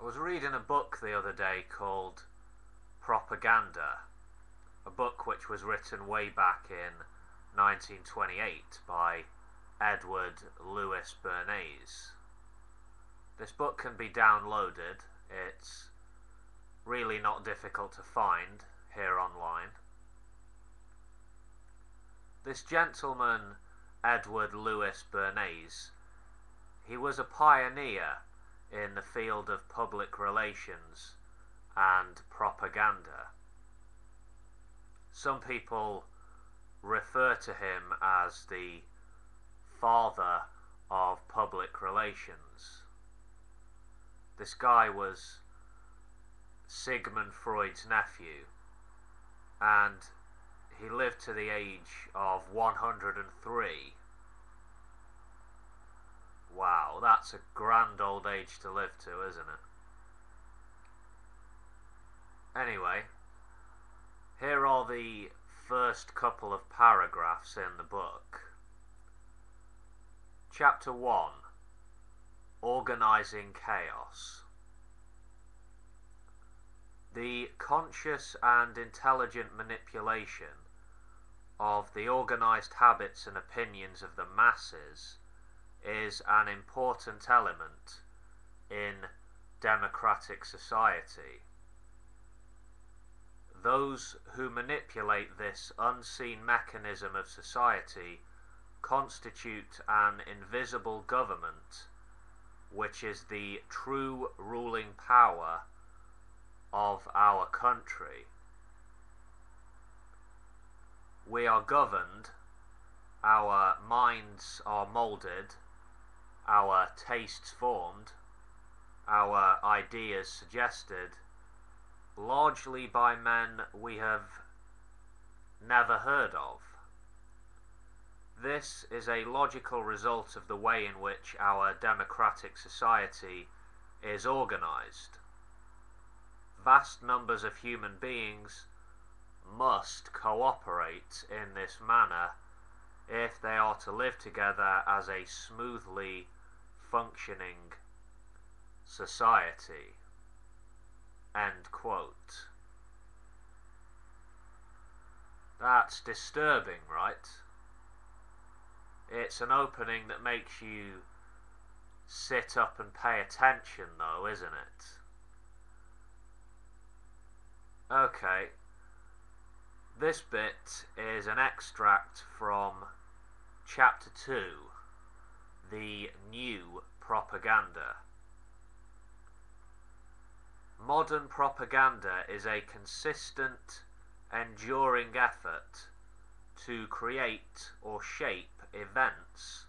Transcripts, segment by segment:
was reading a book the other day called Propaganda, a book which was written way back in 1928 by Edward Louis Bernays. This book can be downloaded. It's really not difficult to find here online. This gentleman, Edward Louis Bernays, he was a pioneer in the field of public relations and propaganda. Some people refer to him as the father of public relations. This guy was Sigmund Freud's nephew, and he lived to the age of 103. Wow, that's a grand old age to live to, isn't it? Anyway, here are the first couple of paragraphs in the book. Chapter 1. Organising Chaos. The conscious and intelligent manipulation of the organised habits and opinions of the masses is an important element in democratic society. Those who manipulate this unseen mechanism of society constitute an invisible government, which is the true ruling power of our country. We are governed, our minds are moulded, our tastes formed, our ideas suggested, largely by men we have never heard of. This is a logical result of the way in which our democratic society is organised. Vast numbers of human beings must cooperate in this manner if they are to live together as a smoothly functioning society. End quote. That's disturbing, right? It's an opening that makes you sit up and pay attention, though, isn't it? Okay, this bit is an extract from Chapter 2, The New Propaganda. Modern propaganda is a consistent, enduring effort to create or shape events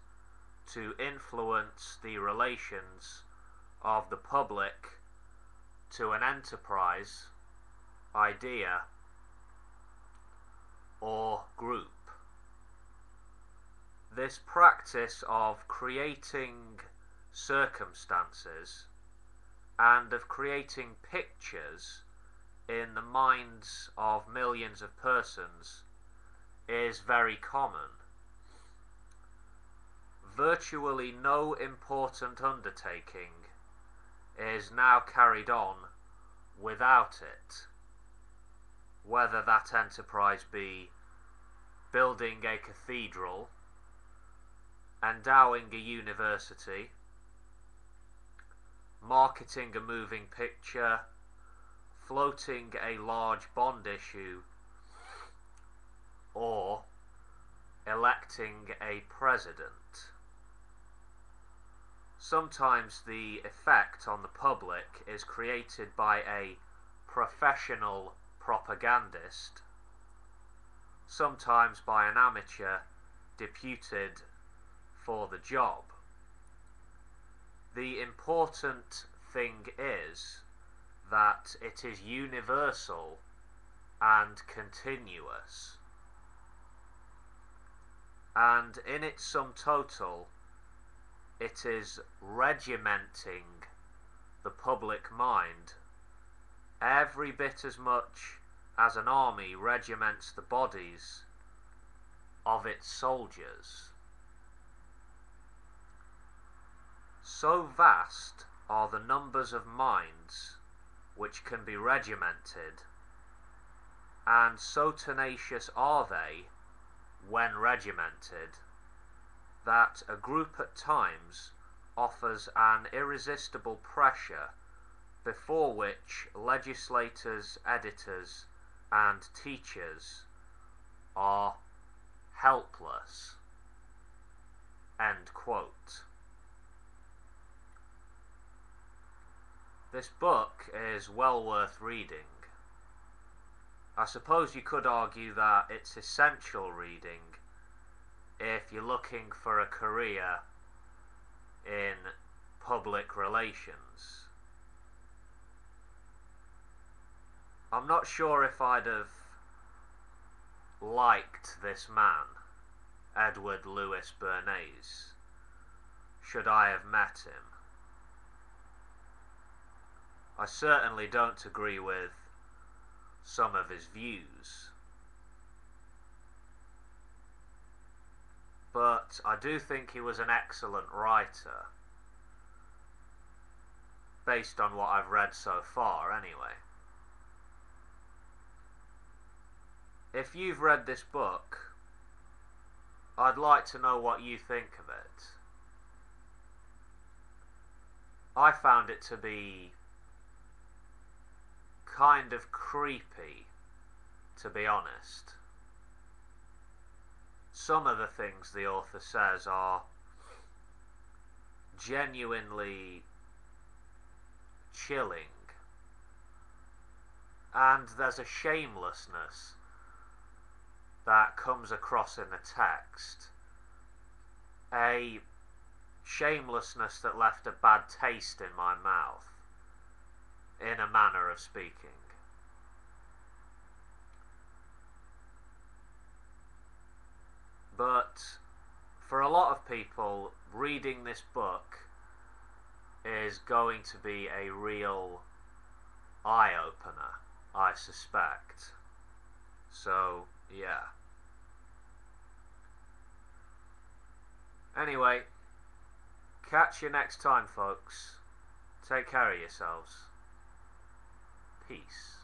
to influence the relations of the public to an enterprise, idea, or group. This practice of creating circumstances and of creating pictures in the minds of millions of persons is very common. Virtually no important undertaking is now carried on without it, whether that enterprise be building a cathedral, endowing a university, marketing a moving picture, floating a large bond issue, or electing a president. Sometimes the effect on the public is created by a professional propagandist, sometimes by an amateur deputed for the job. The important thing is that it is universal and continuous, and in its sum total it is regimenting the public mind every bit as much as an army regiments the bodies of its soldiers. So vast are the numbers of minds which can be regimented, and so tenacious are they when regimented that a group at times offers an irresistible pressure before which legislators, editors, and teachers are helpless. End quote. This book is well worth reading. I suppose you could argue that it's essential reading if you're looking for a career in public relations. I'm not sure if I'd have liked this man, Edward Louis Bernays, should I have met him. I certainly don't agree with some of his views, but I do think he was an excellent writer, based on what I've read so far anyway. If you've read this book, I'd like to know what you think of it. I found it to be kind of creepy, to be honest. Some of the things the author says are genuinely chilling, and there's a shamelessness that comes across in the text, a shamelessness that left a bad taste in my mouth, in a manner of speaking. But for a lot of people, reading this book is going to be a real eye-opener, I suspect. So, yeah. Anyway, catch you next time, folks. Take care of yourselves. Peace.